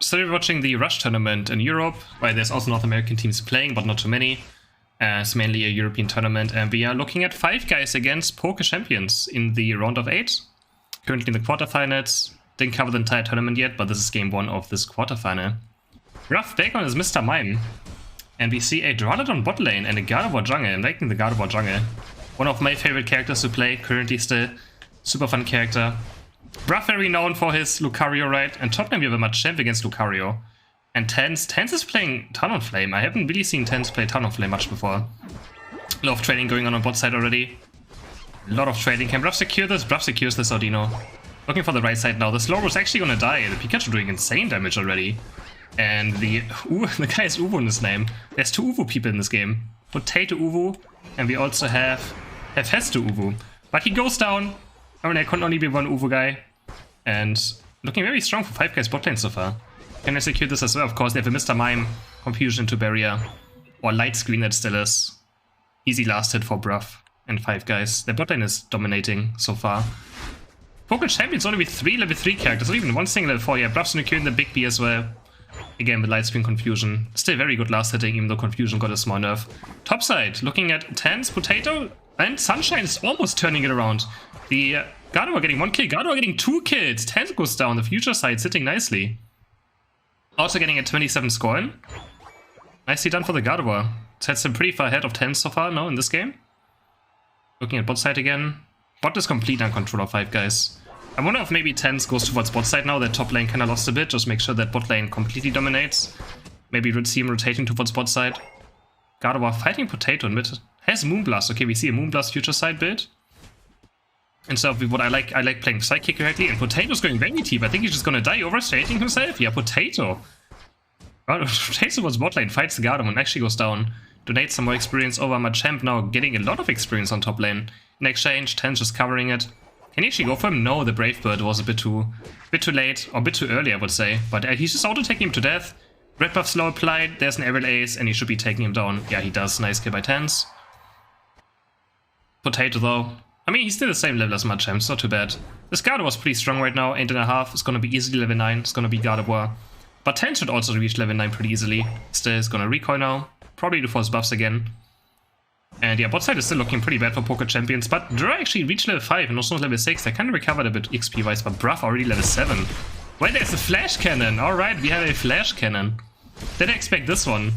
Started watching the Rush tournament in Europe, where there's also North American teams playing, but not too many. It's mainly a European tournament, and we are looking at 5 guys against PokeChampions in the round of 8. Currently in the quarterfinals. Didn't cover the entire tournament yet, but this is game 1 of this quarterfinal. Rough Bacon is Mr. Mime. And we see a Duraludon bot lane and a Gardevoir jungle. I'm liking the Gardevoir jungle. One of my favorite characters to play, currently still. Super fun character. Rough very known for his Lucario, right? And top lane we have a Machamp against Lucario. And Tens is playing Talonflame. I haven't really seen Tens play Talonflame much before. A lot of trading going on bot side already. A lot of trading. Can Rough secure this? Rough secures this, Audino. Looking for the right side now. The Slowbro's actually gonna die. The Pikachu doing insane damage already. And the guy has Uwu in his name. There's 2 Uwu people in this game. Potato Uwu, and we also have Hefesto Uwu. But he goes down. I mean, there can only be 1 Uwu guy. And looking very strong for 5 guys bot lane so far. Can I secure this as well? Of course, they have a Mr. Mime, Confusion to Barrier, or Light Screen that still is. Easy last hit for Bruff and 5 guys. Their bot lane is dominating so far. PokeChampions only with 3 level 3 characters, or even 1 single level 4. Yeah, Bruff's securing the Big B as well. Again with Light Screen Confusion. Still very good last hitting, even though Confusion got a small nerf. Topside, looking at Tens, Potato, and Sunshine is almost turning it around. The Gardevoir getting 1 kill, Gardevoir getting 2 kills. Tens goes down, the future side sitting nicely. Also getting a 27 scoring. Nicely done for the Gardevoir. Sets him pretty far ahead of Tens so far now in this game. Looking at bot side again. Bot is complete on control of 5 guys. I wonder if maybe Tens goes towards bot side now, that top lane kinda lost a bit, just make sure that bot lane completely dominates. Maybe we'll see him rotating towards bot side. Gardevoir fighting Potato in mid. Has Moonblast, okay, we see a Moonblast future side build. And so what I like playing Psychic correctly, and Potato's going very deep. I think he's just gonna die overstating himself. Yeah, Potato. Rotates towards bot lane, fights the Gardevoir and actually goes down. Donates some more experience over Machamp now, getting a lot of experience on top lane. In exchange, Tens just covering it. Can he actually go for him? No, the Brave Bird was a bit too late, or a bit too early, I would say. But he's just auto-taking him to death. Red buff slow applied, there's an aerial ace, and he should be taking him down. Yeah, he does. Nice kill by Tens. Potato, though. I mean, he's still the same level as Machamp, it's not too bad. This Gardevoir was pretty strong right now, 8.5. It's gonna be easily level 9, it's gonna be Gardevoir. But Tens should also reach level 9 pretty easily. Still, is gonna recoil now. Probably to force buffs again. And yeah, bot side is still looking pretty bad for PokeChampions, but Dura actually reached level 5 and also level 6. They kind of recovered a bit XP-wise, but Bruff already level 7. Wait, there's a Flash Cannon! Alright, we have a Flash Cannon. Didn't expect this one.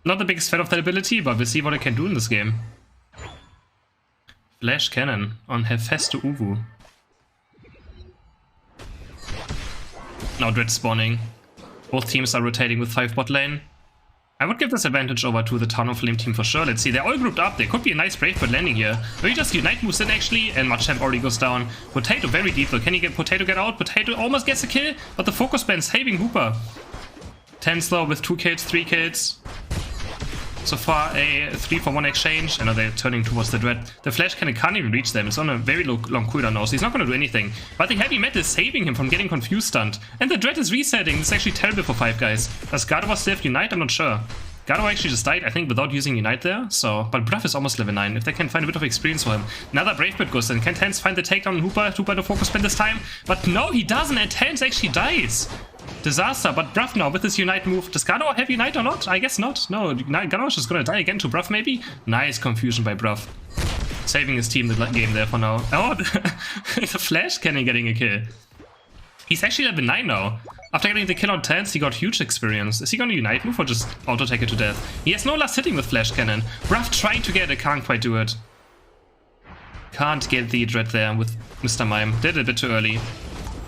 Not the biggest fan of that ability, but we'll see what I can do in this game. Flash Cannon on Hefesto Uwu. Now Dread spawning. Both teams are rotating with 5 bot lane. I would give this advantage over to the Talonflame team for sure. Let's see, they're all grouped up. There could be a nice Brave Bird landing here. Maybe just Unite moves in actually, and Machamp already goes down. Potato very deep though. Can he get Potato get out? Potato almost gets a kill, but the focus band saving Hooper. Tens though with 2 kills, 3 kills. So far a 3-for-1 exchange, and now they're turning towards the Dread. The Flash Cannon can't even reach them. It's on a very long cooldown now, so he's not going to do anything. But the Heavy Metal is saving him from getting confused stunned. And the Dread is resetting. This is actually terrible for 5 guys. Does Gardevoir still have Unite? I'm not sure. Gardevoir actually just died, I think, without using Unite there. So, but Bruff is almost level 9. If they can find a bit of experience for him. Another Brave Bird goes in. Can Tens find the takedown on Hooper? Hooper to focus spin this time. But no, he doesn't, and Tens actually dies. Disaster, but Bruff now with his Unite move. Does Gardevoir have Unite or not? I guess not. No, Gardevoir's just gonna die again to Bruff maybe? Nice confusion by Bruff. Saving his team the game there for now. Oh, the Flash Cannon getting a kill. He's actually level 9 now. After getting the kill on Tens, he got huge experience. Is he gonna Unite move or just auto-take it to death? He has no last hitting with Flash Cannon. Bruff trying to get it, can't quite do it. Can't get the Dread there with Mr. Mime. Did it a bit too early.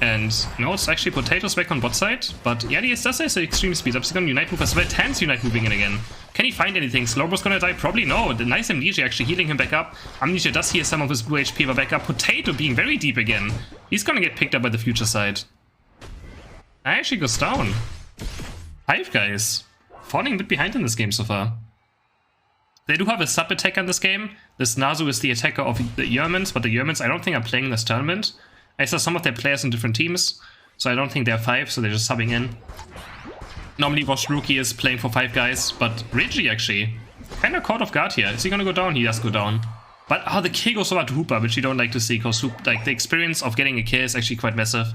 And no, it's actually Potato's back on bot side, but yeah, he does have extreme speed up. He's gonna Unite move as well. Tens Unite moving in again. Can he find anything? Slowbro's gonna die? Probably no. The nice Amnesia actually healing him back up. Amnesia does heal some of his blue HP but back up. Potato being very deep again. He's gonna get picked up by the future side. Actually goes down. 5 guys. Falling a bit behind in this game so far. They do have a sub-attacker in this game. This Nazu is the attacker of the Yermans, but the Yermans I don't think are playing this tournament. I saw some of their players in different teams, so I don't think they're 5, so they're just subbing in. Normally Wash Rookie is playing for 5 guys, but Reggie actually kinda caught off guard here. Is he gonna go down? He does go down. But the kill goes over to Hooper, which you don't like to see, because like the experience of getting a kill is actually quite massive.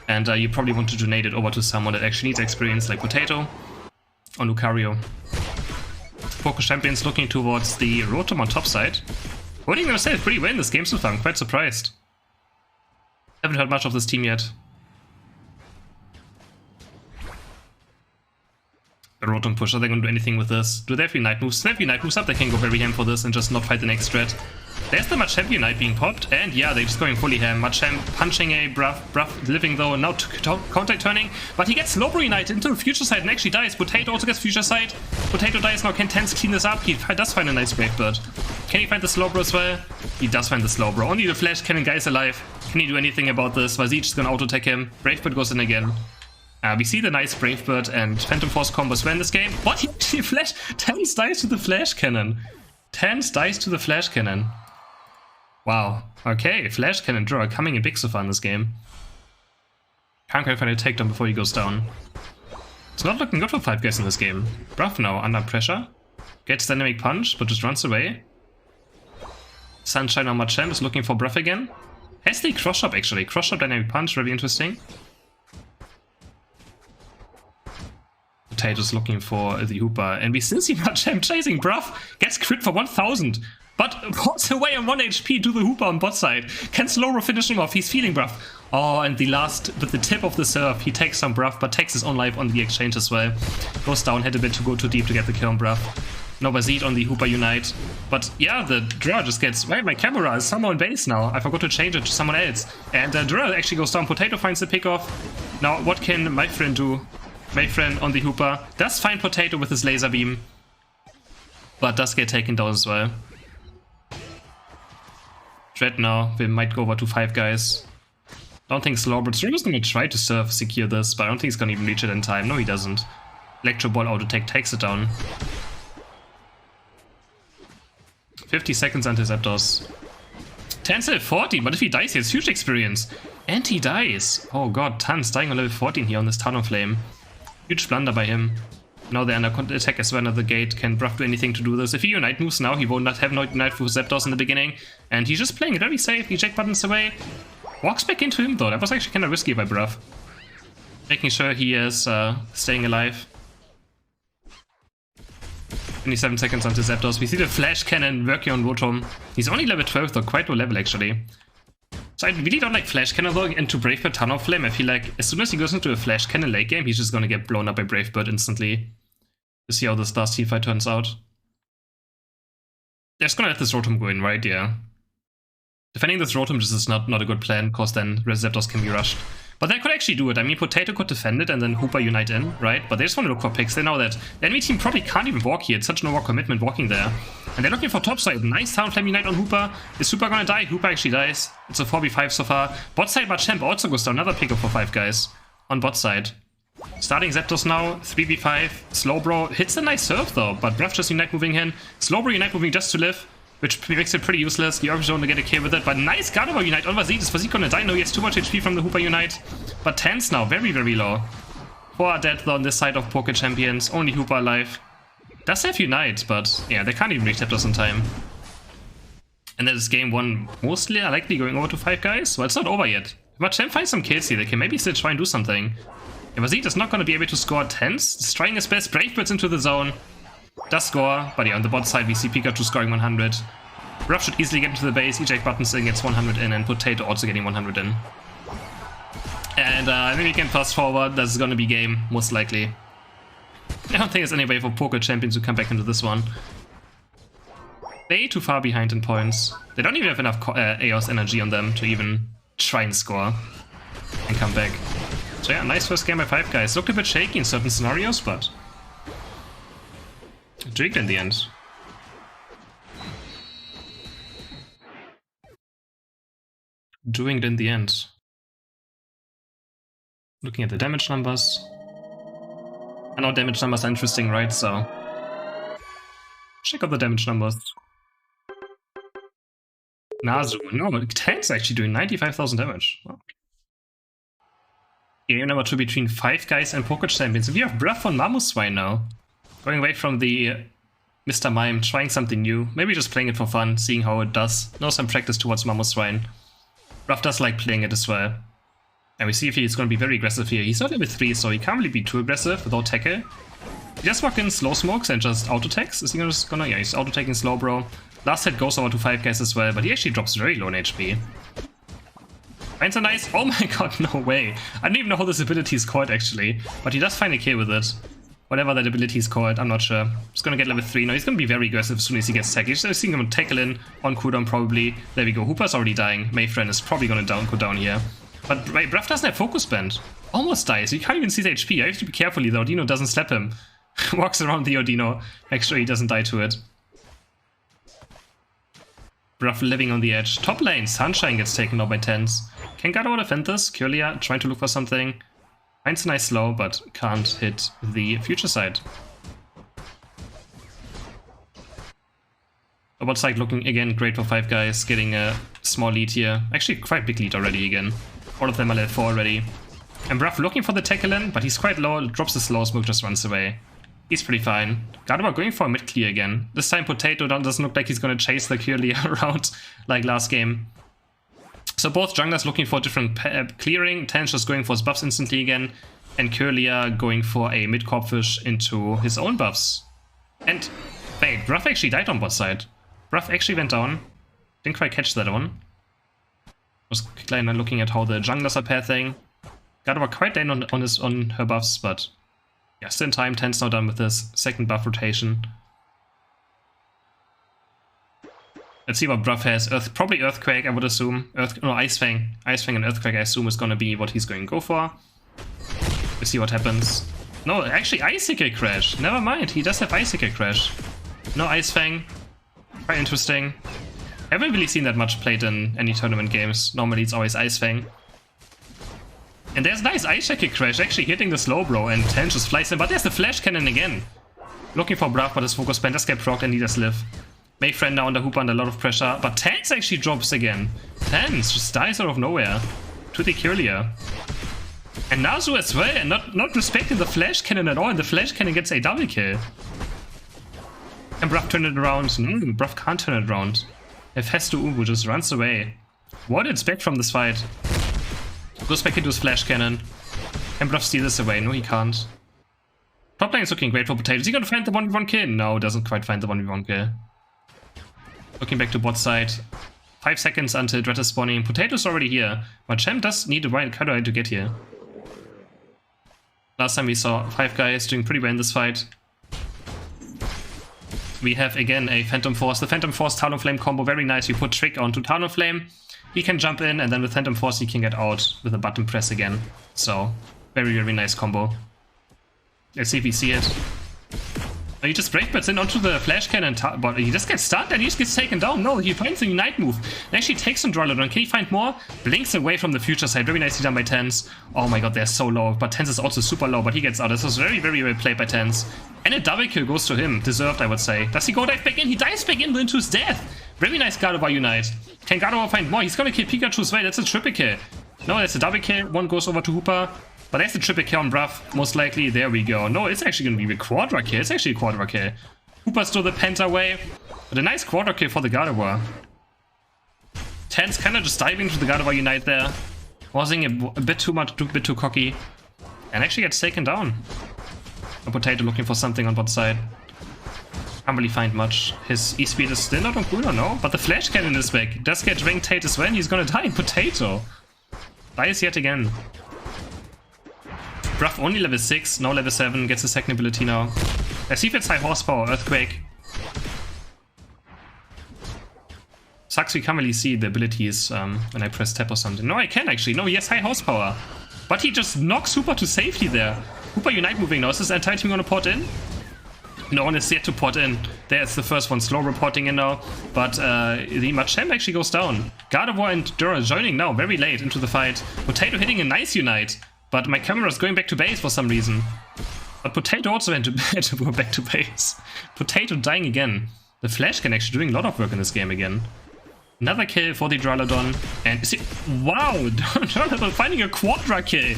And you probably want to donate it over to someone that actually needs experience, like Potato or Lucario. PokeChampions looking towards the Rotom on top side. Holding themselves pretty well in this game so far, I'm quite surprised. Haven't heard much of this team yet. The Rotom push, are they going to do anything with this? Do they have Unite moves? If they have Unite moves up, they can go very ham for this and just not fight the next threat. There's the Machamp Unite being popped, and yeah, they're just going fully ham. Machamp punching a Bruff living though, and now contact turning, but he gets Slowbro Unite into the Future Sight and actually dies. Potato also gets Future Sight. Potato dies now, can Tens clean this up? He does find a nice Brave Bird. Can he find the Slowbro as well? He does find the Slowbro. Only the Flash Cannon guy is alive. Can he do anything about this? Vazich is gonna auto-attack him. Brave Bird goes in again. We see the nice Brave Bird and Phantom Force combos well in this game. What? He Flash? Tens dies to the Flash Cannon. Tens dies to the Flash Cannon. Wow. Okay, Flash Cannon draw coming in big so far in this game. Can't quite find a takedown before he goes down. It's not looking good for 5 guys in this game. Bruff now under pressure. Gets Dynamic Punch, but just runs away. Sunshine on Machamp is looking for Bruff again. Has the Cross Shop actually. Cross Shop Dynamic Punch, very interesting. Potato's looking for the Hooper. And we still see Machamp chasing Bruff. Gets crit for 1000. But walks away on 1 HP to the Hooper on bot side. Can Slowbro finish him off? He's feeling Bruff. Oh, and the last, with the tip of the serve, he takes some Bruff, but takes his own life on the exchange as well. Goes down, had a bit to go too deep to get the kill on Bruff. No Bazit on the Hooper Unite. But yeah, the draw just gets... Wait, my camera is somehow in base now. I forgot to change it to someone else. And the draw actually goes down. Potato finds the pick off. Now, what can my friend do? My friend on the Hooper does find Potato with his laser beam. But does get taken down as well. Dread now, we might go over to 5 guys. Don't think Slowbro's is going to try to secure this, but I don't think he's going to even reach it in time. No, he doesn't. Electro Ball auto-tech takes it down. 50 seconds until Zapdos. Tansel 14, but if he dies, he has huge experience. And he dies. Oh god, Tans dying on level 14 here on this Talonflame. Huge blunder by him. Now they're under attack as well at the gate. Can Bruff do anything to do this? If he Unite moves now, he won't have no Unite for Zapdos in the beginning. And he's just playing it very safe. Eject buttons away. Walks back into him though. That was actually kind of risky by Bruff. Making sure he is staying alive. 27 seconds until Zapdos. We see the Flash Cannon working on Rotom. He's only level 12 though, quite low level actually. So I really don't like Flash Cannon though into Brave Bird Talonflame. I feel like as soon as he goes into a Flash Cannon late game, he's just gonna get blown up by Brave Bird instantly. To see how this last team fight turns out. They're just gonna let this Rotom go in, right? Yeah. Defending this Rotom just is not a good plan, because then Zapdos can be rushed. But they could actually do it. I mean, Potato could defend it and then Hooper Unite in, right? But they just want to look for picks. They know that the enemy team probably can't even walk here. It's such an over-commitment walking there. And they're looking for top side. Nice Talonflame Unite on Hooper. Is Hooper gonna die? Hooper actually dies. It's a 4v5 so far. Bot side Machamp also goes down. Another pickup for 5 guys on bot side. Starting Zapdos now, 3v5. Slowbro hits a nice serve though, but Bruff just Unite moving in. Slowbro Unite moving just to live, which makes it pretty useless. The Orbital to get a kill with it, but nice Gardevoir Unite on Vazit. Is Vazit gonna die? No, he has too much HP from the Hooper Unite. But Tens now, very, very low. 4 are dead though on this side of PokeChampions. Only Hooper alive. Does have Unite, but yeah, they can't even reach Zapdos in time. And that is game 1 mostly likely going over to 5 guys. Well, it's not over yet. If Machamp finds some kills here, they can maybe still try and do something. If Vazit is not going to be able to score Tens, he's trying his best. Brave Birds into the zone. Does score, but yeah, on the bot side we see Pikachu scoring 100. Ruff should easily get into the base, eject buttons in, gets 100 in, and Potato also getting 100 in. And then we can fast forward, this is gonna be game, most likely. I don't think there's any way for PokeChampions to come back into this one. Way too far behind in points. They don't even have enough Chaos energy on them to even try and score and come back. So yeah, nice first game by 5 guys. Looked a bit shaky in certain scenarios, but jigged in the end. Doing it in the end. Looking at the damage numbers. I know damage numbers are interesting, right? So check out the damage numbers. Nazu, no, Tens actually doing 95,000 damage. Wow. Game number 2 between 5 guys and PokeChampions. We have Bruff on Mamoswine now. Going away from the Mr. Mime, trying something new. Maybe just playing it for fun, seeing how it does. Know some practice towards Mamoswine. Bruff does like playing it as well. And we see if he's going to be very aggressive here. He's not level 3, so he can't really be too aggressive without tackle. He just walk in slow smokes and just auto-attacks. Is he just gonna? Yeah, he's auto-taking slow, bro. Last hit goes over to 5 guys as well, but he actually drops very low in HP. Finds a nice... Oh my god, no way. I don't even know how this ability is called, actually. But he does find a kill with it. Whatever that ability is called, I'm not sure. He's gonna get level 3 now. He's gonna be very aggressive as soon as he gets tackled. He's seeing him tackle in on cooldown, probably. There we go. Hooper's already dying. Mayfriend is probably gonna go down here. But Bruff doesn't have focus band. Almost dies. You can't even see the HP. I have to be careful though. Dino doesn't slap him. Walks around the Odino. Make sure he doesn't die to it. Bruff living on the edge. Top lane. Sunshine gets taken out by Tens. Can Gardevoir defend this? Curlia trying to look for something. Finds a nice slow, but can't hit the future side. Bot side looking again great for 5 guys. Getting a small lead here. Actually, quite big lead already again. All of them are level 4 already. And Bruff looking for the tackle in, but he's quite low. Drops the slow smoke, just runs away. He's pretty fine. Gardevoir going for a mid clear again. This time Potato doesn't look like he's going to chase the Curlia around like last game. So both junglers looking for different clearing. Tens just going for his buffs instantly again. And Curlia going for a mid-corp fish into his own buffs. And wait, Bruff actually died on bot side. Bruff actually went down. Didn't quite catch that one. Was Kleiner looking at how the junglers are pathing. Gardevoir quite down on her buffs, but just in time. Tens now done with this second buff rotation. Let's see what Bruff has. Probably Earthquake, I would assume. Ice Fang. Ice Fang and Earthquake, I assume, is gonna be what he's going to go for. Let's see what happens. No, actually, Icicle Crash. Never mind, he does have Icicle Crash. No Ice Fang. Quite interesting. Haven't really seen that much played in any tournament games. Normally it's always Ice Fang. And there's nice Icicle Crash, actually hitting the slow bro, and Ten just flies in. But there's the Flash Cannon again. Looking for Bruff, but his focus band does get procced and he does live. Mayfriend now under Hooper under a lot of pressure, but Tens actually drops again. Tens just dies out of nowhere to the Curlia. And Nazu as well, and not respecting the Flash Cannon at all, and the Flash Cannon gets a double kill. And Bruff turned it around. Bruff can't turn it around. Hefesto Ubu just runs away. What did expect from this fight? Goes back into his Flash Cannon. Can Bruff steal this away? No, he can't. Top lane is looking great for Potato. Is he gonna find the 1v1 kill? No, doesn't quite find the 1v1 kill. Looking back to bot side. 5 seconds until Dread is spawning. Potato's already here. But Champ does need a wild card to get here. Last time we saw 5 guys doing pretty well in this fight. We have again a Phantom Force. The Phantom Force Talonflame combo, very nice. You put Trick onto Talonflame. He can jump in, and then with Phantom Force he can get out with a button press again. So, very, very nice combo. Let's see if we see it. Oh, he just breakbirds in onto the Flash Cannon, but he just gets stunned and he just gets taken down. No, he finds the Unite move. And actually takes on Drolodon. Can he find more? Blinks away from the future side. Very nicely done by Tens. Oh my god, they're so low. But Tens is also super low, but he gets out. This was very, very well played by Tens. And a double kill goes to him. Deserved, I would say. Does he go dive back in? He dives back in into his death. Very nice Gardevoir Unite. Can Gardevoir find more? He's gonna kill Pikachu as well. That's a triple kill. No, that's a double kill. One goes over to Hooper. But there's the triple kill on Bruff. Most likely. There we go. No, it's actually gonna be a quadra kill. It's actually a quadra kill. Hooper stole the Penta away. But a nice quadra kill for the Gardevoir. Tens kind of just diving to the Gardevoir Unite there. Wasing a bit too much, a bit too cocky. And actually gets taken down. A Potato looking for something on bot side. Can't really find much. His E-Speed is still not on cooldown, no? But the Flash Cannon is back. Does get Ring Tate as well, and he's gonna die. Potato dies yet again. Bruff only level 6, no level 7, gets a second ability now. Let's see if it's high horsepower, Earthquake. Sucks we can't really see the abilities when I press tab or something. No, I can actually. No, he has high horsepower. But he just knocks Hooper to safety there. Hooper Unite moving now. Is this entire team gonna port in? No one is yet to port in. There's the first one, slow reporting in now. But the Machamp actually goes down. Gardevoir and Dura joining now, very late into the fight. Potato hitting a nice Unite. But my camera is going back to base for some reason. But Potato also had to go back to base. Potato dying again. The Flash can actually doing a lot of work in this game again. Another kill for the Drolodon. And wow, Drolodon finding a quadra kill.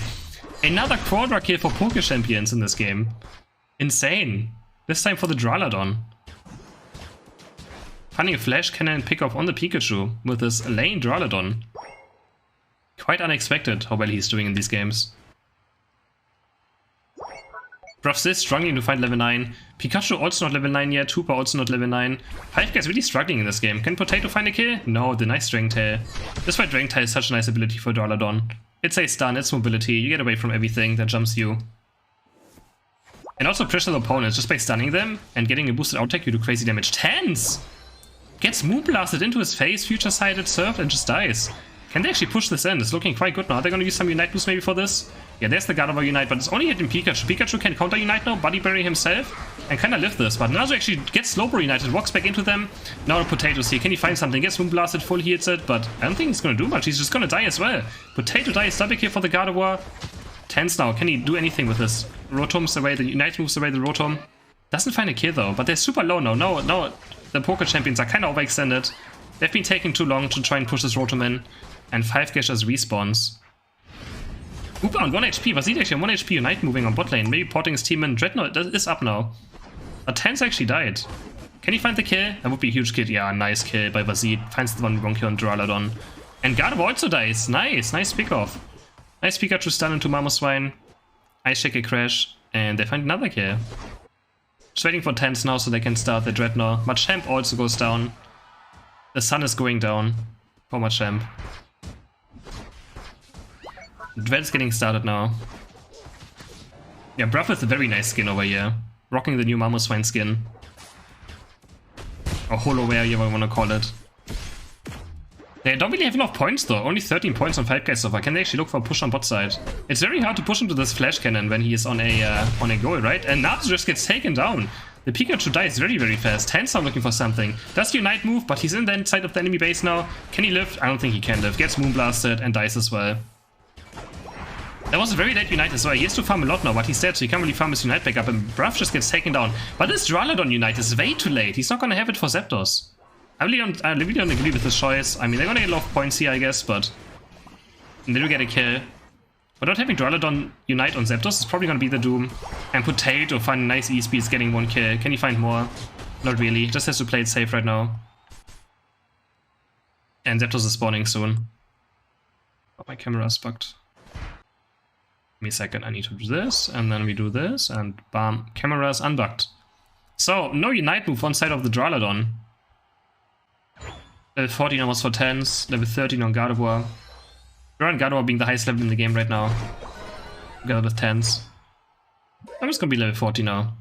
Another quadra kill for PokeChampions in this game. Insane. This time for the Drolodon. Finding a Flash Cannon pick off on the Pikachu with this lane Drolodon. Quite unexpected how well he's doing in these games. Bruff's is struggling to find level 9. Pikachu also not level 9 yet. Hooper also not level 9. 5Guys really struggling in this game. Can Potato find a kill? No, the nice Dragon Tail. That's why Dragon Tail is such a nice ability for Duraludon. It's a stun, it's mobility. You get away from everything that jumps you. And also pressure the opponents just by stunning them and getting a boosted outtake, you do crazy damage. Tens! Gets Moonblasted into his face, future sighted, surfed, and just dies. Can they actually push this in? It's looking quite good now. Are they going to use some Unite boost maybe for this? Yeah, there's the Gardevoir Unite, but it's only hitting Pikachu. Pikachu can counter Unite now, Buddy Berry himself, and kind of live this. But Nazu actually gets Slowbro United, walks back into them. Now the Potato's here. Can he find something? Gets Moonblasted, full heals it, but I don't think he's going to do much. He's just going to die as well. Potato dies, double kill for the Gardevoir. Tens now. Can he do anything with this? Rotom's away, the Unite moves away the Rotom. Doesn't find a kill though, but they're super low now. No, the PokeChampions are kind of overextended. They've been taking too long to try and push this Rotom in. And 5Gash just respawns. Hooper on 1 HP. Was he actually on 1 HP Unite moving on bot lane? Maybe porting his team in. Dreadnought is up now. But Tens actually died. Can he find the kill? That would be a huge kill. Yeah, nice kill by Vazid. Finds the 1v1 kill on Duraludon. And Gardevoir also dies. Nice pick off. Nice Pikachu stun into Mamoswine. Ice Shake a crash. And they find another kill. Just waiting for Tens now so they can start the Dreadnought. Machamp also goes down. The sun is going down for Machamp. Dread's getting started now. Yeah, Bruff with a very nice skin over here. Rocking the new Mamoswine skin. Or Holoware, whatever you want to call it. They don't really have enough points though. Only 13 points on 5Guys so far. Can they actually look for a push on bot side? It's very hard to push into this Flash Cannon when he is on a goal, right? And Nazu just gets taken down. The Pikachu dies very fast. Tens now looking for something. Does Unite move, but he's in the inside of the enemy base now. Can he live? I don't think he can live. Gets Moonblasted and dies as well. That was a very late Unite as well. He has to farm a lot now, but he's dead, so he can't really farm his Unite back up, and Bruff just gets taken down. But this Duraludon Unite is way too late. He's not gonna have it for Zapdos. I really don't agree with this choice. I mean, they're gonna get a lot of points here, I guess, but they do get a kill. But not having Duraludon Unite on Zapdos is probably gonna be the doom. And Potato finding nice E-speeds, getting 1 kill. Can he find more? Not really. Just has to play it safe right now. And Zapdos is spawning soon. Oh, my camera is bugged. Give me a second, I need to do this, and then we do this, and bam, camera is unbugged. So, no Unite move on side of the Duraludon. Level 14 almost for Tens, level 13 on Gardevoir. Gardevoir being the highest level in the game right now. Together with Tens. I'm just gonna be level 40 now.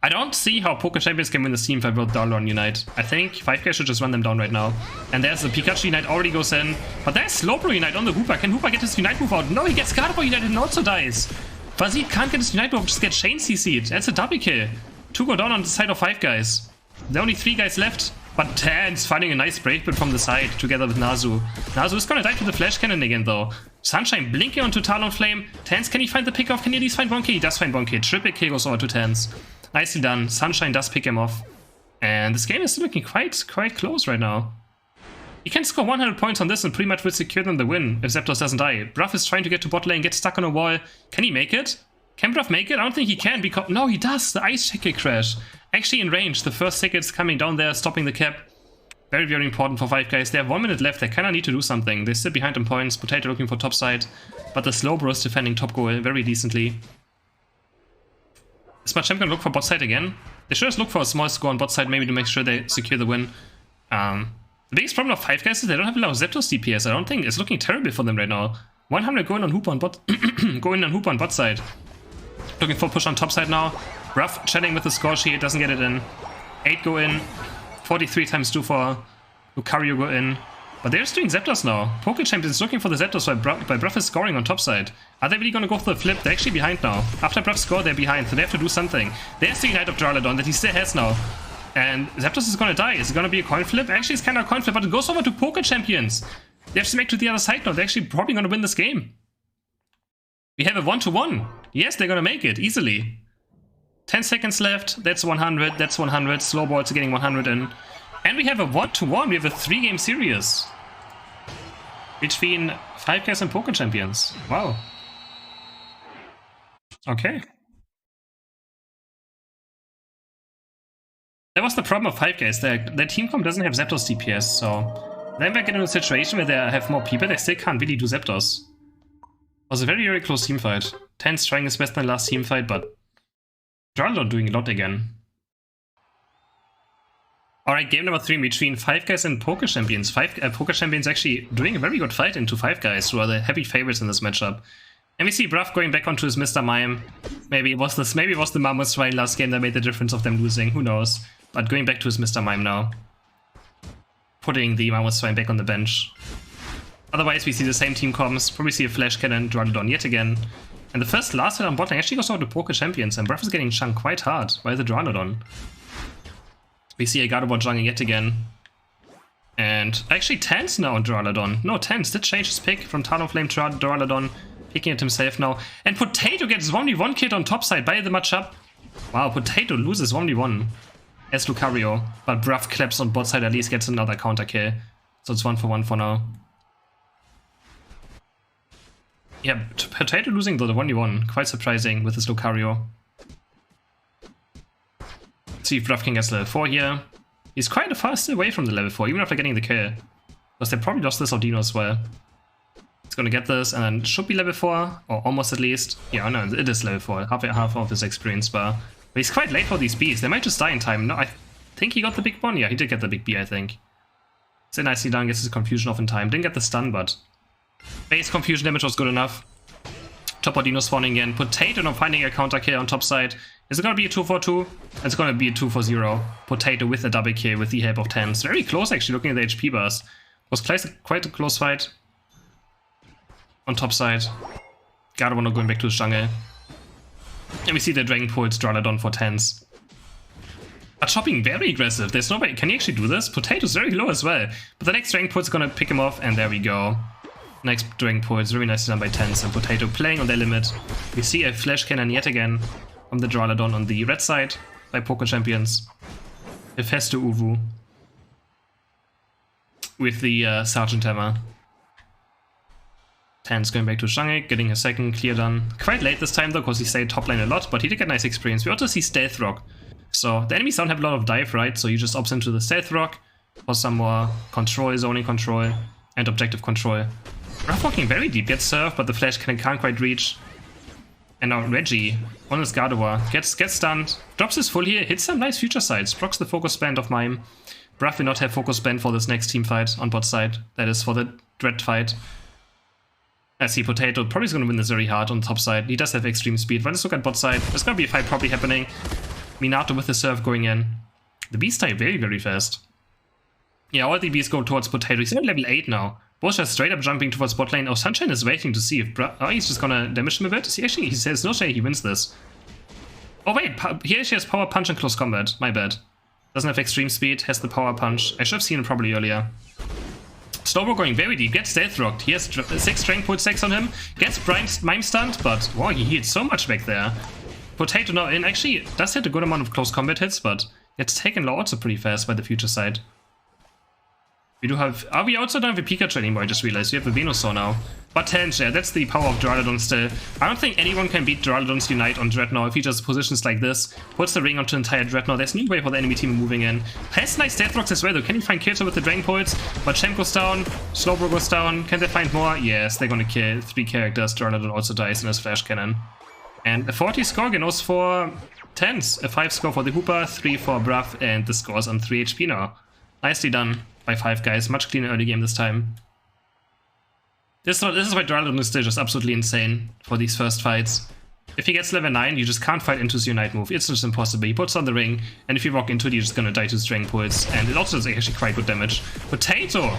I don't see how PokeChampions can win this team if I build Duraludon Unite. I think 5K should just run them down right now. And there's the Pikachu Unite already goes in. But there's Slowbro Unite on the Hooper. Can Hooper get his Unite move out? No, he gets Gardevoir Unite and also dies. Vazid can't get his Unite move, just get Chain CC'd. That's a double kill. 2 go down on the side of 5Guys. There are only 3 guys left. But Tens finding a nice break bit from the side together with Nazu. Nazu is gonna die to the Flash Cannon again though. Sunshine blinking onto Talonflame. Tens, can he find the pick off? Can he at least find 1 kill? He does find 1 kill. Triple kill goes over to Tens. Nicely done. Sunshine does pick him off. And this game is looking quite close right now. He can score 100 points on this and pretty much will secure them the win if Zapdos doesn't die. Bruff is trying to get to bot lane, gets stuck on a wall. Can he make it? Can Bruff make it? I don't think he can because... No, he does! The Ice Ticket crash. Actually in range. The first ticket's coming down there, stopping the cap. Very important for 5Guys. They have 1 minute left. They kind of need to do something. They sit behind in points. Potato looking for top side. But the Slowbro is defending top goal very decently. Is Machamp gonna look for bot side again? They should just look for a small score on bot side maybe to make sure they secure the win. The biggest problem of 5Guys is they don't have a lot of Zapdos DPS. I don't think it's looking terrible for them right now. 100 going on Hooper on bot going on Hooper on bot side. Looking for push on top side now. Bruff chatting with the score sheet, doesn't get it in. 8 go in. 43 times 2 for Lucario go in. But they're just doing Zapdos now. PokeChampions looking for the Zapdos while Bruff is scoring on top side. Are they really gonna go for the flip? They're actually behind now. After Bruff score, they're behind, so they have to do something. There's the Unite of Duraludon that he still has now. And Zapdos is gonna die. Is it gonna be a coin flip? Actually, it's kind of a coin flip, but it goes over to PokeChampions. They have to make to the other side now. They're actually probably gonna win this game. We have a 1-1. Yes, they're gonna make it, easily. 10 seconds left. That's 100. That's 100. Slowball's getting 100 in. And we have a 1-1. We have a 3-game series between 5Guys and PokeChampions. Wow. Okay. That was the problem of 5Guys. Their team comp doesn't have Zapdos DPS, so Then we're getting a situation where they have more people, they still can't really do Zapdos. It was a very, very close teamfight. Ten's trying his best in the last teamfight, but Duraludon doing a lot again. Alright, game number 3 between 5 Guys and PokeChampions. PokeChampions actually doing a very good fight into 5 Guys, who are the heavy favorites in this matchup. And we see Bruff going back onto his Mr. Mime. Maybe it was the Mammoth Swine last game that made the difference of them losing, who knows. But going back to his Mr. Mime now. Putting the Mammoth Swine back on the bench. Otherwise, we see the same team comms. Probably see a Flash Cannon, Duraludon yet again. And the first last hit on bot lane actually goes out to PokeChampions, and Bruff is getting chunked quite hard by the Duraludon. We see a Gardevoir jungle yet again. And actually Ten's now on Duraludon. No, Ten's did change his pick from Talonflame to Duraludon, picking it himself now. And Potato gets 1v1 killed on top side by the matchup. Wow, Potato loses 1v1 as Lucario, but Bruff claps on bot side, at least gets another counter kill. So it's 1-for-1 for now. Yeah, Potato losing the 1v1, quite surprising with his Lucario. Let's see if Bruff can get level 4 here. He's quite fast away from the level 4, even after getting the kill. Because they probably lost this Audino as well. He's gonna get this, and then should be level 4, or almost at least. Yeah, no, it is level 4, half of his experience bar. But he's quite late for these Bs, they might just die in time. No, I think he got the big one. Yeah, he did get the big B, I think. So nicely done, gets his confusion off in time. Didn't get the stun, but base confusion damage was good enough. Top Audino spawning again. Potato not finding a counter kill on top side. Is it gonna be a 2-for-2? It's gonna be a 2-for-0. Potato with a double kill with the help of Ten's. Very close actually, looking at the HP bars. Was quite a close fight. On top side. Gardevoir not going back to his jungle. And we see the Dragon Pulse Duraludon for Ten's. But chopping very aggressive. There's no way. Can he actually do this? Potato's very low as well. But the next Dragon Pulse is gonna pick him off, and there we go. Next Dragon Pulse, very nicely done by Ten's, and Potato playing on their limit. We see a Flash Cannon yet again from the Duraludon on the red side by PokeChampions. Hephaestus Uwu with the Sergeant Hammer. Ten's going back to jungle, getting a second clear done. Quite late this time though, because he stayed top lane a lot, but he did get nice experience. We also see Stealth Rock. So the enemies don't have a lot of dive, right? So you just opt into the Stealth Rock for some more control, zoning control, and objective control. Rough walking very deep, gets served, but the Flash can't quite reach. And now Reggie on his Gardevoir gets stunned, drops his full here, hits some nice future sides, procs the focus band of Mime. Bruff will not have focus band for this next team fight on bot side. That is for the Dread fight. I see Potato probably is going to win this very hard on the top side. He does have extreme speed, but let's look at bot side. There's going to be a fight probably happening. Minato with the serve going in. The Bees die very, very fast. Yeah, all the Bees go towards Potato. He's at level 8 now. Both are straight up jumping towards bot lane. Oh, Sunshine is waiting to see if oh, he's just gonna damage him a bit. He says no way he wins this. Oh wait, he actually has power punch and close combat. My bad. Doesn't have extreme speed, has the power punch. I should have seen it probably earlier. Slowbro going very deep, gets Stealth Rocked. He has 6 Strength Pulse 6 on him. Gets Mime stunned, but wow, he hit so much back there. Potato now in actually does hit a good amount of close combat hits, but gets taken low also pretty fast by the future side. We do have... we also don't have a Pikachu anymore, I just realized. We have a Venusaur now. But Ten's, yeah, that's the power of Duraludon still. I don't think anyone can beat Duraludon's Unite on Dreadnought if he just positions like this. Puts the ring onto the entire Dreadnought. There's no way for the enemy team moving in. Has nice Death Rocks as well though. Can you find kills with the Dragon Pulse? But Champ goes down. Slowbro goes down. Can they find more? Yes, they're gonna kill 3 characters. Duraludon also dies in his Flash Cannon. And a 40 score goes for Ten's. A 5 score for the Hooper, 3 for Bruff, and the score's on 3 HP now. Nicely done by 5 guys. Much cleaner early game this time. This is why Duraludon is still just absolutely insane for these first fights. If he gets level 9, you just can't fight into his Unite move. It's just impossible. He puts on the ring, and if you walk into it, you're just gonna die to Strength Pulse. And it also does actually quite good damage. Potato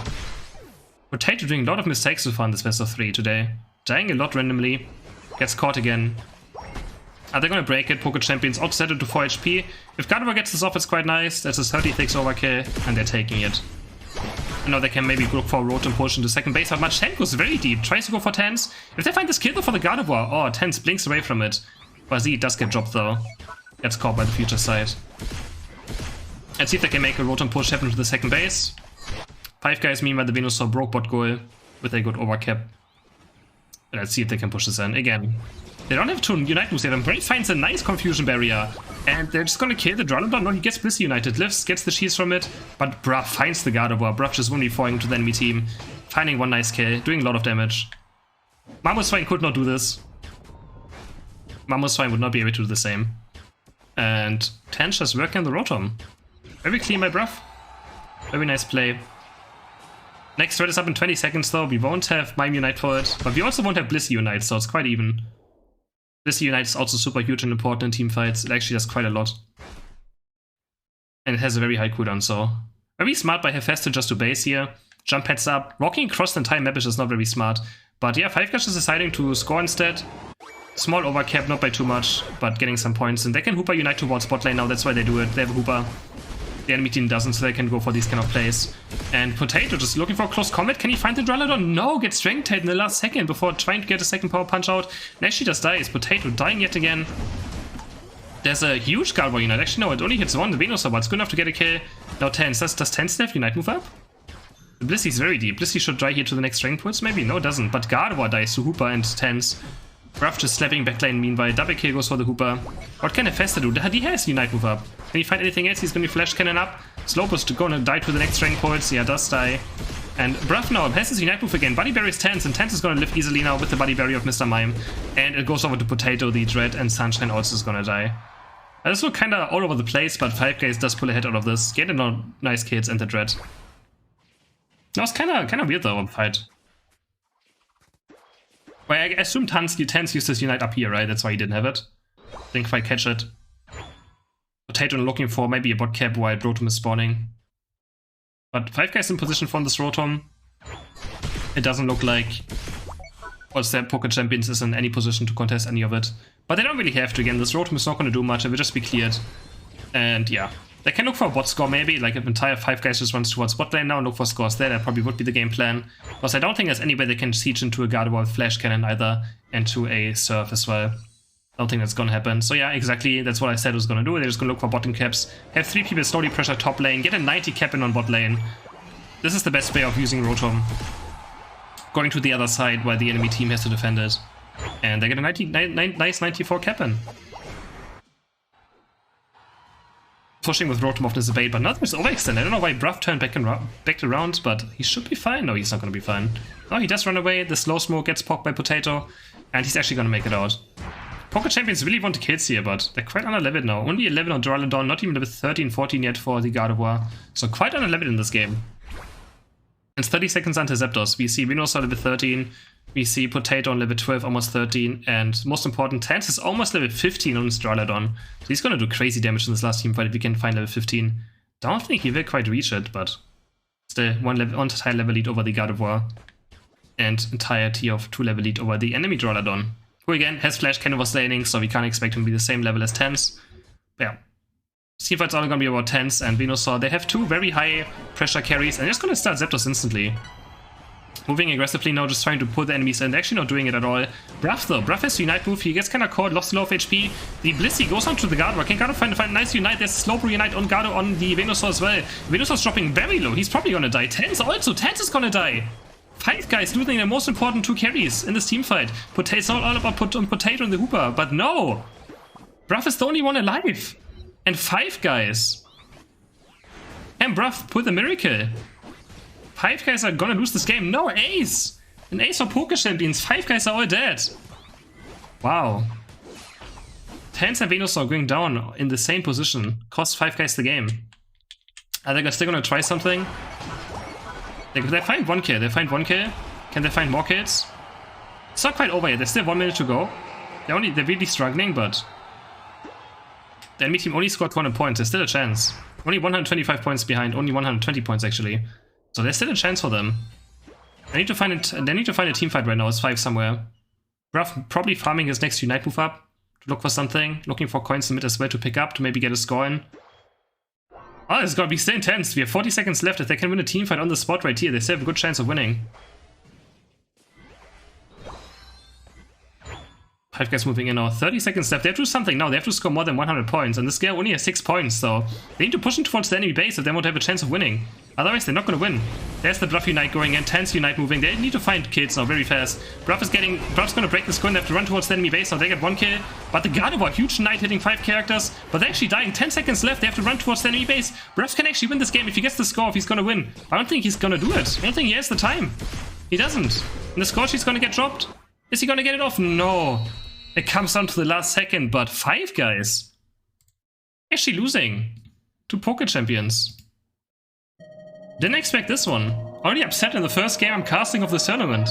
doing a lot of mistakes so far in this best of 3 today. Dying a lot randomly. Gets caught again. Are they gonna break it? PokeChampions offset it to 4 HP. If Gardevoir gets this off, it's quite nice. That's a 36 overkill, and they're taking it. And now they can maybe look for a Rotom push into second base, but Machamp goes very deep. Tries to go for Ten's. If they find this kill though for the Gardevoir, oh, Ten's blinks away from it. Bazi does get dropped though. Gets caught by the future side. Let's see if they can make a Rotom push happen to the second base. 5 guys meanwhile the Venusaur broke bot goal with a good overcap. Let's see if they can push this in. Again, they don't have to unite moves yet, and Brave finds a nice confusion barrier. And they're just gonna kill the Duraludon. No, he gets Blissey United, lives, gets the cheese from it, but Bruff finds the Gardevoir. Bruff just 1v4ing to the enemy team, finding one nice kill, doing a lot of damage. Mamoswine could not do this. Mamoswine would not be able to do the same. And Tench just working on the Rotom. Very clean by Bruff. Very nice play. Next thread is up in 20 seconds though. We won't have Mime Unite for it, but we also won't have Blissey Unite, so it's quite even. Blissey Unite is also super huge and important in team fights. It actually does quite a lot. And it has a very high cooldown, so very smart by Hephaestus just to base here. Jump heads up. Walking across the entire map is just not very smart. But yeah, 5Guys is deciding to score instead. Small overcap, not by too much, but getting some points. And they can Hooper Unite towards bot lane now, that's why they do it. They have a Hooper. The enemy team doesn't, so they can go for these kind of plays. And Potato just looking for close combat. Can he find the Duraludon? No, gets Strength Tailed in the last second before trying to get a second power punch out. And actually just dies. Potato dying yet again. There's a huge Gardevoir Unite. Actually, no, it only hits one. The Venusaur, but it's good enough to get a kill. Now 10. Does 10 have Unite move up? The Blissey's very deep. Blissey should die here to the next Strength Pulse, maybe? No, it doesn't. But Gardevoir dies to Hooper and Tense. Ruff just slapping backlane meanwhile. Double kill goes for the Hooper. What can Hephaestus do? He has Unite move up. Can he find anything else? He's gonna be Flash Cannon up. Slowpoke's gonna die to the next Strength Pulse. Yeah, does die. And Bruff now has his Unite move again. Buddy Berry is Tense, and Tense is gonna live easily now with the Buddy Berry of Mr. Mime. And it goes over to Potato, the Dread, and Sunshine also is gonna die. This was kinda all over the place, but 5Guys does pull ahead out of this. Get a nice kills and the Dread. That was kinda weird though, the fight. Well, I assume Tense used his Unite up here, right? That's why he didn't have it. Didn't quite catch it. Potato looking for maybe a bot cap while Rotom is spawning. But 5Guys in position for this Rotom. It doesn't look like PokeChampions is in any position to contest any of it. But they don't really have to. Again, this Rotom is not going to do much. It will just be cleared. And yeah. They can look for a bot score maybe, like if entire 5Guys just runs towards bot lane now and look for scores there, that probably would be the game plan. Because I don't think there's any way they can siege into a Gardevoir with Flash Cannon either, and to a Surf as well. I don't think that's gonna happen. So yeah, exactly, that's what I said was gonna do. They're just gonna look for bottom caps, have 3 people slowly pressure top lane, get a 90 cap in on bot lane. This is the best way of using Rotom. Going to the other side while the enemy team has to defend it. And they get a nice 94 cap in. Pushing with Rotom often is a bait, but not with overextend. I don't know why Bruff turned back around, but he should be fine. No, he's not going to be fine. Oh, he does run away. The slow smoke gets poked by Potato, and he's actually going to make it out. PokeChampions really want the kills here, but they're quite under-leveled now. Only 11 on Duraludon, not even level 13, 14 yet for the Gardevoir. So quite under-leveled in this game. It's 30 seconds until Zapdos. We see Venusaur level 13, we see Potato on level 12, almost 13, and most important, Tense is almost level 15 on his Duraludon. So he's gonna do crazy damage in this last team fight if we can find level 15. Don't think he will quite reach it, but still one entire level lead over the Gardevoir. And entire tier of 2 level lead over the enemy Duraludon. Who again has Flash Cannon was laning, so we can't expect him to be the same level as Tense. But yeah. Team fight's all gonna be about Tense and Venusaur. They have 2 very high pressure carries, and they're just gonna start Zapdos instantly. Moving aggressively now, just trying to pull the enemies in. They're actually not doing it at all. Bruff though, Bruff has Unite move, he gets kinda caught, lost a lot of HP. The Blissey goes on to the Gardevoir. Can Gardevoir find a nice Unite? There's a Slowpoke Unite on the Venusaur as well. Venusaur's dropping very low, he's probably gonna die. Tense also, Tense is gonna die. 5Guys losing their most important 2 carries in this team fight. It's all about Potato and the Hooper, but no! Bruff is the only one alive. And 5Guys. And Bruff pulled a miracle. 5Guys are gonna lose this game. No, ace! An ace for PokeChampions. 5Guys are all dead. Wow. Tense and Venusaur going down in the same position. Cost 5Guys the game. Are they still gonna try something? They find 1 kill. They find 1 kill. Can they find more kills? It's not quite over yet. There's still 1 minute to go. They're really struggling, but the enemy team only scored 200 points. There's still a chance. Only 125 points behind. Only 120 points actually. So there's still a chance for them. They need to find it. They need to find a team fight right now. It's 5 somewhere. Ruff probably farming his next Unite move up to look for something. Looking for coins in mid as well to pick up to maybe get a score in. Oh, it's gonna be still intense. We have 40 seconds left. If they can win a team fight on the spot right here, they still have a good chance of winning. Five guys moving in now. 30 seconds left. They have to do something now. They have to score more than 100 points. And this guy only has 6 points, so they need to push him towards the enemy base if they want to have a chance of winning. Otherwise, they're not going to win. There's the Bruff Unite going in. Tense Unite moving. They need to find kills now very fast. Bruff's going to break the score and they have to run towards the enemy base. Now they get 1 kill. But the Gardevoir, huge Unite hitting 5 characters. But they're actually dying. 10 seconds left. They have to run towards the enemy base. Bruff can actually win this game if he gets the score, if he's going to win. I don't think he's going to do it. I don't think he has the time. He doesn't. And the score sheet's going to get dropped. Is he going to get it off? No. It comes down to the last second, but 5 guys actually losing to PokeChampions. Didn't expect this one. Already upset in the first game I'm casting of the tournament.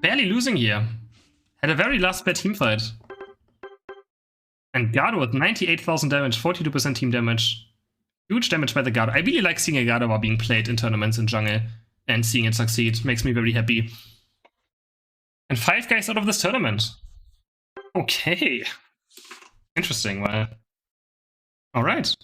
Barely losing here. Had a very last bad teamfight. And Gardevoir with 98,000 damage, 42% team damage. Huge damage by the Gardevoir. I really like seeing a Gardevoir being played in tournaments in jungle and seeing it succeed. Makes me very happy. And 5 guys out of this tournament. Okay. Interesting, well. Alright.